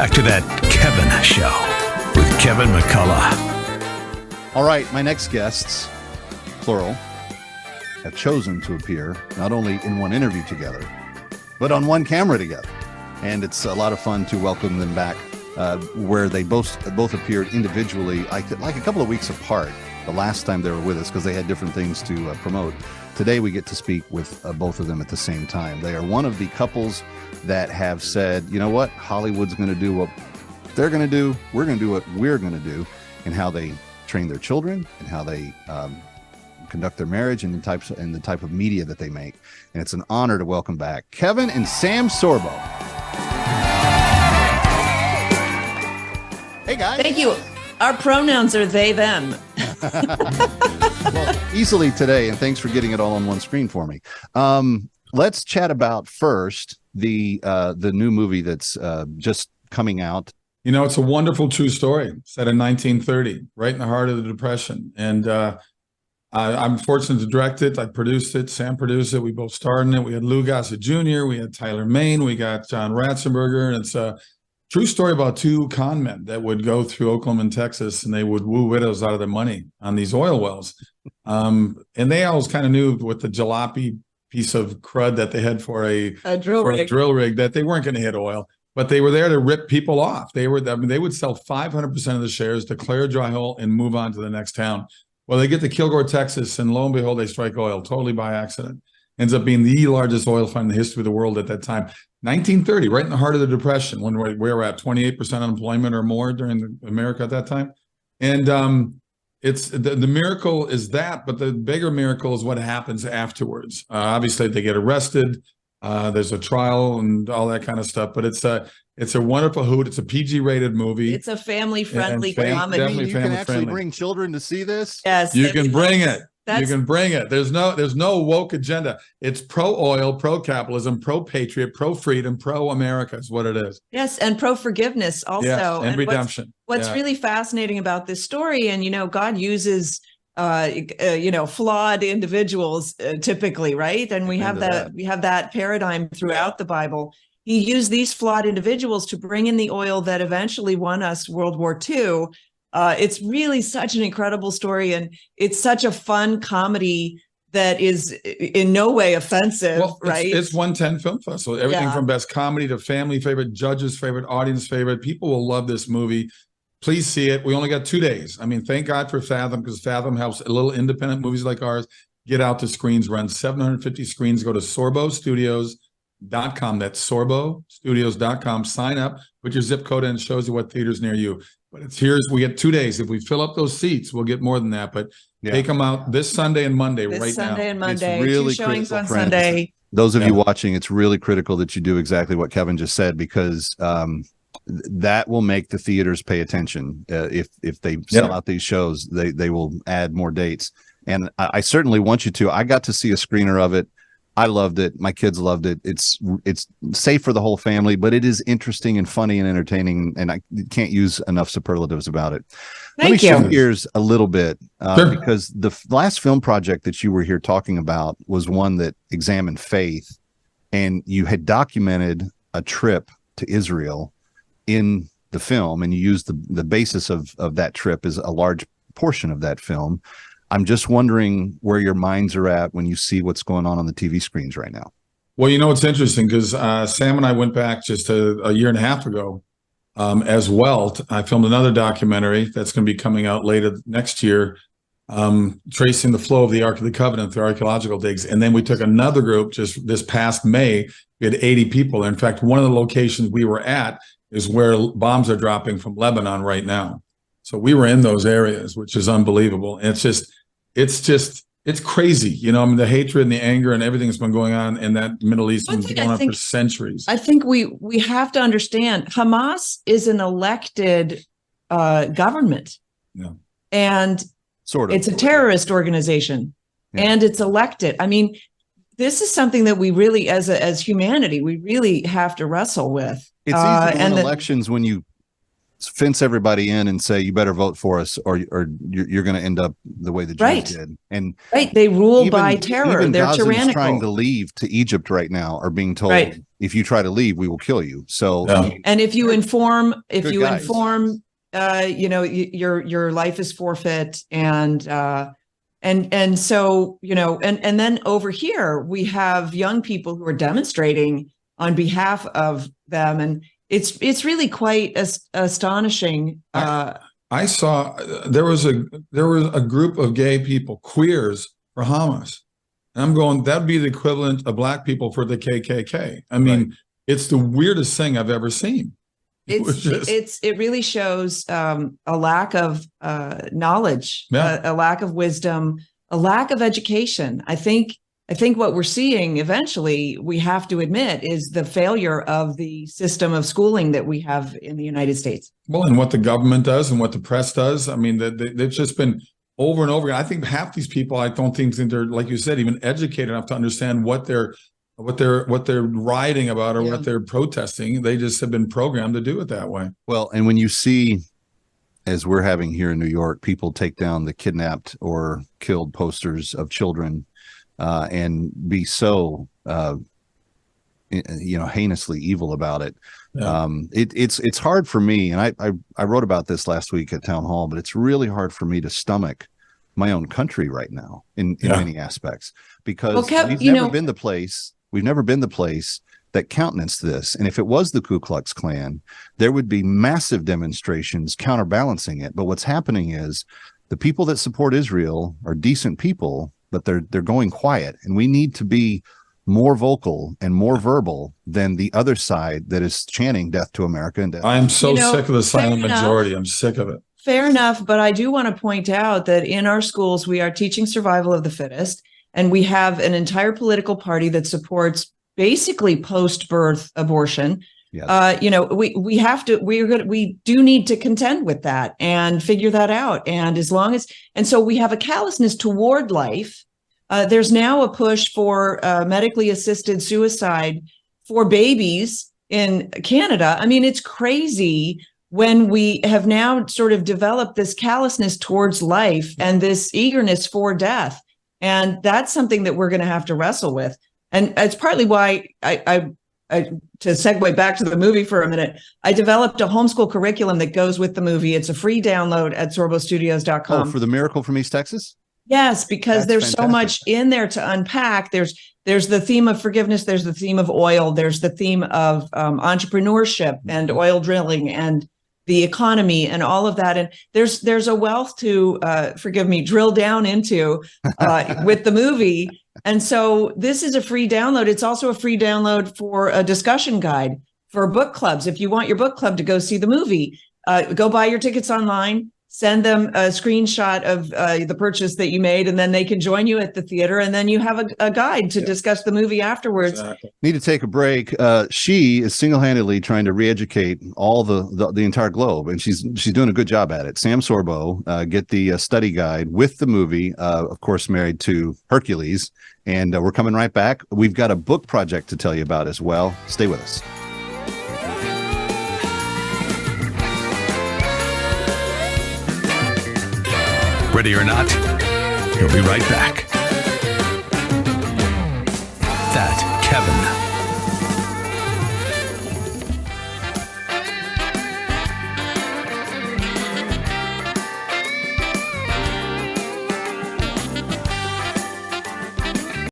back to That Kevin Show with Kevin McCullough. All right, my next guests, plural, have chosen to appear not only in one interview together, but on one camera together. And it's a lot of fun to welcome them back where they both appeared individually, like a couple of weeks apart the last time they were with us because they had different things to promote. Today we get to speak with both of them at the same time. They are one of the couples that have said, you know what, Hollywood's going to do what they're going to do, we're going to do what we're going to do, and how they train their children and how they conduct their marriage and the type of media that they make. And it's an honor to welcome back Kevin and Sam Sorbo. Hey guys. Thank you. Our pronouns are they, them. Well, easily today, and thanks for getting it all on one screen for me. Let's chat about first the new movie that's just coming out. You know, it's a wonderful true story set in 1930, right in the heart of the Depression. And I'm fortunate to direct it. I produced it. Sam produced it. We both starred in it. We had Lou Gossett Jr., we had Tyler Mane, we got John Ratzenberger, and it's a true story about two con men that would go through Oklahoma and Texas, and they would woo widows out of their money on these oil wells. And they always kind of knew with the jalopy piece of crud that they had for a drill rig that they weren't going to hit oil, but they were there to rip people off. They would sell 500% of the shares, declare a dry hole, and move on to the next town. Well, they get to Kilgore, Texas, and lo and behold, they strike oil totally by accident. Ends up being the largest oil fund in the history of the world at that time. 1930, right in the heart of the Depression, when we were at 28% unemployment or more during America at that time. And it's the miracle is that, but the bigger miracle is what happens afterwards. Obviously, they get arrested. There's a trial and all that kind of stuff. But it's a wonderful hoot. It's a PG-rated movie. It's a family-friendly comedy. Definitely You can actually family-friendly. bring children to see this? Yes, You can bring it. You That's can bring it. There's no woke agenda. It's pro-oil, pro-capitalism, pro-patriot, pro-freedom, pro-America is what it is. yes, and pro-forgiveness also. Yes, and redemption. What's really fascinating about this story, and God uses flawed individuals typically, right? And we have that paradigm throughout the Bible. He used these flawed individuals to bring in the oil that eventually won us World War II. It's really such an incredible story, and it's such a fun comedy that is in no way offensive, right? It's 110 Film Festival. Everything from best comedy to family favorite, judges favorite, audience favorite. People will love this movie. Please see it. We only got 2 days. I mean, thank God for Fathom, because Fathom helps little independent movies like ours get out to screens. Run 750 screens. Go to sorbostudios.com. That's sorbostudios.com. Sign up, put your zip code in, it shows you what theaters near you. But we get 2 days. If we fill up those seats, we'll get more than that. But take them out this Sunday and Monday This right Sunday now. and Monday, It's really 2 showings critical, on friends. Sunday. Those of you watching, it's really critical that you do exactly what Kevin just said, because that will make the theaters pay attention. If they sell out these shows, they will add more dates. And I certainly want you to. I got to see a screener of it. I loved it. My kids loved it. It's safe for the whole family, but it is interesting and funny and entertaining, and I can't use enough superlatives about it. Let me shift gears a little bit because the last film project that you were here talking about was one that examined faith, and you had documented a trip to Israel in the film, and you used the basis of that trip as a large portion of that film. I'm just wondering where your minds are at when you see what's going on the TV screens right now. Well, it's interesting because Sam and I went back just a year and a half ago as well. I filmed another documentary that's going to be coming out later next year, tracing the flow of the Ark of the Covenant through archaeological digs. And then we took another group just this past May. We had 80 people there. In fact, one of the locations we were at is where bombs are dropping from Lebanon right now. So we were in those areas, which is unbelievable. And it's crazy. I mean, the hatred and the anger and everything that's been going on in that Middle East has been going on for centuries. I think we have to understand Hamas is an elected government. Yeah. And Sort of. It's a terrorist organization, and it's elected. I mean, this is something that we really, as humanity, we really have to wrestle with. It's easy to win elections when you fence everybody in and say you better vote for us, or you're going to end up the way the Jews Right. did. And Right. They rule by even terror. They're Gazans tyrannical. trying to leave to Egypt right now are being told, Right. if you try to leave, we will kill you. So Yeah. And if you inform, Good guys. your life is forfeit. And so, and then over here, we have young people who are demonstrating on behalf of them. And it's really quite astonishing. I saw there was a group of gay people, queers for Hamas. And I'm going, that'd be the equivalent of black people for the KKK. I mean, it's the weirdest thing I've ever seen. It really shows a lack of knowledge, Yeah. a lack of wisdom, a lack of education. I think what we're seeing eventually, we have to admit, is the failure of the system of schooling that we have in the United States. Well, and what the government does and what the press does. I mean, they've just been over and over again. I think half these people, I don't think they're, like you said, even educated enough to understand what they're writing about or what they're protesting. They just have been programmed to do it that way. well, and when you see, as we're having here in New York, people take down the kidnapped or killed posters of children, and be so heinously evil about it. Yeah. It's hard for me, and I wrote about this last week at Town Hall, but it's really hard for me to stomach my own country right now in many aspects, because we've never been the place that countenanced this. And if it was the Ku Klux Klan, there would be massive demonstrations counterbalancing it. But what's happening is the people that support Israel are decent people, but they're going quiet, and we need to be more vocal and more verbal than the other side that is chanting death to America. And I am so sick of the silent majority. I'm sick of it. Fair enough, but I do want to point out that in our schools, we are teaching survival of the fittest, and we have an entire political party that supports basically post-birth abortion. Yes. We do need to contend with that and figure that out. And so we have a callousness toward life. There's now a push for medically assisted suicide for babies in Canada. I mean, it's crazy when we have now sort of developed this callousness towards life and this eagerness for death. And that's something that we're going to have to wrestle with. And it's partly why I to segue back to the movie for a minute, I developed a homeschool curriculum that goes with the movie. It's a free download at sorbostudios.com. Oh, for the Miracle from East Texas? Yes, because That's there's fantastic. so much in there to unpack. There's the theme of forgiveness. There's the theme of oil. There's the theme of entrepreneurship and oil drilling and the economy and all of that. And there's a wealth to, drill down into with the movie. And so this is a free download. It's also a free download for a discussion guide for book clubs. If you want your book club to go see the movie, go buy your tickets online, send them a screenshot of the purchase that you made, and then they can join you at the theater. And then you have a guide to discuss the movie afterwards. Exactly. Need to take a break. She is single-handedly trying to re-educate all the entire globe, and she's doing a good job at it. Sam Sorbo, get the study guide with the movie, of course, married to Hercules. And we're coming right back. We've got a book project to tell you about as well. Stay with us. Ready or not, he'll be right back. That Kevin.